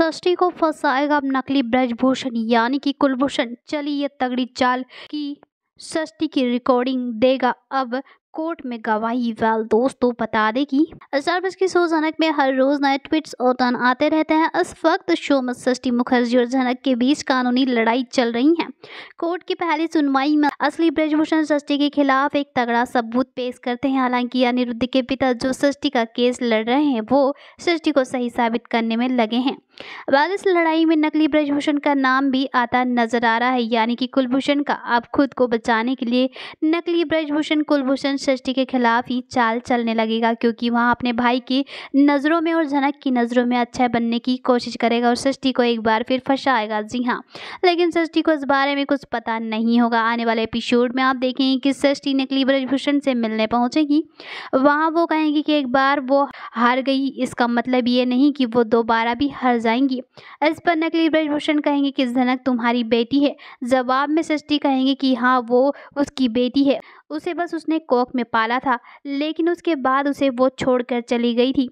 षष्ठी को फंसाएगा अब नकली ब्रजभूषण यानी कि कुलभूषण। चली ये तगड़ी चाल कि षष्ठी की रिकॉर्डिंग देगा अब कोर्ट में गवाही। वेल दोस्तों, बता दें कि स्टार प्लस की शो झनक में हर रोज नए ट्वीट्स और टर्न आते रहते हैं। इस वक्त शो में षष्ठी मुखर्जी और झनक के बीच कानूनी लड़ाई चल रही है। कोर्ट की पहली सुनवाई में असली ब्रजभूषण षष्ठी के खिलाफ एक तगड़ा सबूत पेश करते हैं। हालांकि अनिरुद्ध के पिता जो षष्ठी का केस लड़ रहे हैं वो षष्ठी को सही साबित करने में लगे हैं। बाद इस लड़ाई में नकली ब्रजभूषण का नाम भी आता नजर आ रहा है, यानी कि कुलभूषण का। अब खुद को बचाने के लिए नकली ब्रजभूषण कुलभूषण षष्ठी के खिलाफ ही चाल चलने लगेगा, क्योंकि वहां अपने भाई की नज़रों में और झनक की नज़रों में अच्छा बनने की कोशिश करेगा और षष्ठी को एक बार फिर फंसाएगा। जी हाँ, लेकिन षष्ठी को इस बारे में कुछ पता नहीं होगा। आने वाले एपिसोड में आप देखेंगे कि षष्ठी नकली ब्रजभूषण से मिलने पहुंचेगी। वहां वो कहेंगी कि एक बार वो हार गई, इसका मतलब ये नहीं कि वो दोबारा भी हार जाएंगी। इस पर नकली ब्रजभूषण कहेंगे कि झनक तुम्हारी बेटी है। जवाब में षष्ठी कहेंगे कि हाँ, वो उसकी बेटी है, उसे बस उसने कोख में पाला था, लेकिन उसके बाद उसे वो छोड़कर चली गई थी।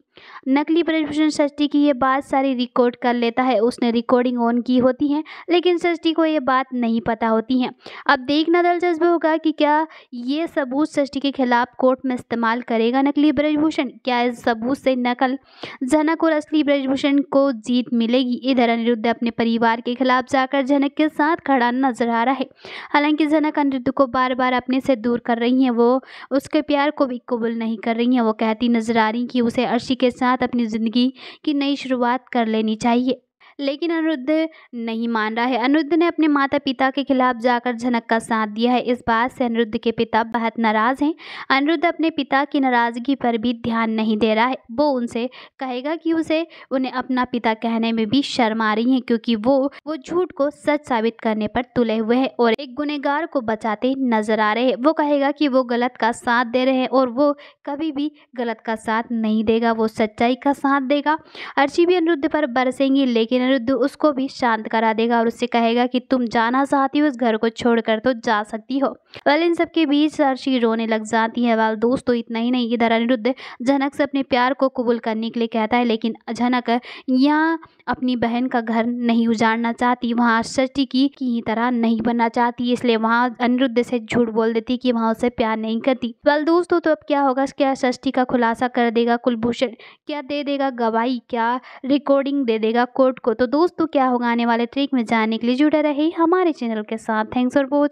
नकली ब्रजभूषण षष्ठी की ये बात सारी रिकॉर्ड कर लेता है। उसने रिकॉर्डिंग ऑन की होती है, लेकिन षष्ठी को ये बात नहीं पता होती है। अब देखना दिलचस्प होगा कि क्या ये सबूत षष्ठी के खिलाफ कोर्ट में इस्तेमाल करेगा नकली ब्रजभूषण। क्या इस सबूत से नकल झनक और असली ब्रजभूषण को जीत मिलेगी। इधर अनिरुद्ध अपने परिवार के खिलाफ जाकर झनक के साथ खड़ा नजर आ रहा है। हालांकि झनक अनिरुद्ध को बार बार अपने से दूर कर रही है, वो उसके प्यार को भी कबूल नहीं कर रही है। वो कहती नजर आ रही कि उसे अर्शी के साथ अपनी ज़िंदगी की नई शुरुआत कर लेनी चाहिए, लेकिन अनिरुद्ध नहीं मान रहा है। अनिरुद्ध ने अपने माता पिता के खिलाफ जाकर झनक का साथ दिया है। इस बात से अनिरुद्ध के पिता बहुत नाराज़ हैं। अनिरुद्ध अपने पिता की नाराज़गी पर भी ध्यान नहीं दे रहा है। वो उनसे कहेगा कि उन्हें अपना पिता कहने में भी शर्म आ रही है, क्योंकि वो झूठ को सच साबित करने पर तुले हुए हैं और एक गुनहगार को बचाते नजर आ रहे हैं। वो कहेगा कि वो गलत का साथ दे रहे हैं और वो कभी भी गलत का साथ नहीं देगा, वो सच्चाई का साथ देगा। अर्शी भी अनिरुद्ध पर बरसेंगी, लेकिन अनिरुद्ध उसको भी शांत करा देगा और उससे कहेगा कि तुम जाना चाहती हो इस घर को छोड़कर तो जा सकती हो। वेल इन सबके बीच अर्शी रोने लग जाती है। वेल दोस्तों, इतना ही नहीं, इधर अनिरुद्ध झनक से अपने प्यार को कबूल करने के लिए कहता है, लेकिन झनक यहाँ अपनी बहन का घर नहीं उजाड़ना चाहती, वहाँ षष्ठी की तरह नहीं बनना चाहती, इसलिए वहाँ अनिरुद्ध से झूठ बोल देती कि वहाँ उसे प्यार नहीं करती। वेल दोस्तों, तो अब क्या होगा? क्या षष्ठी का खुलासा कर देगा कुलभूषण? क्या दे देगा गवाही? क्या रिकॉर्डिंग दे देगा कोर्ट को? तो दोस्तों, क्या होगा आने वाले ट्रैक में जानने के लिए जुड़े रहे हमारे चैनल के साथ। Thanks for watching.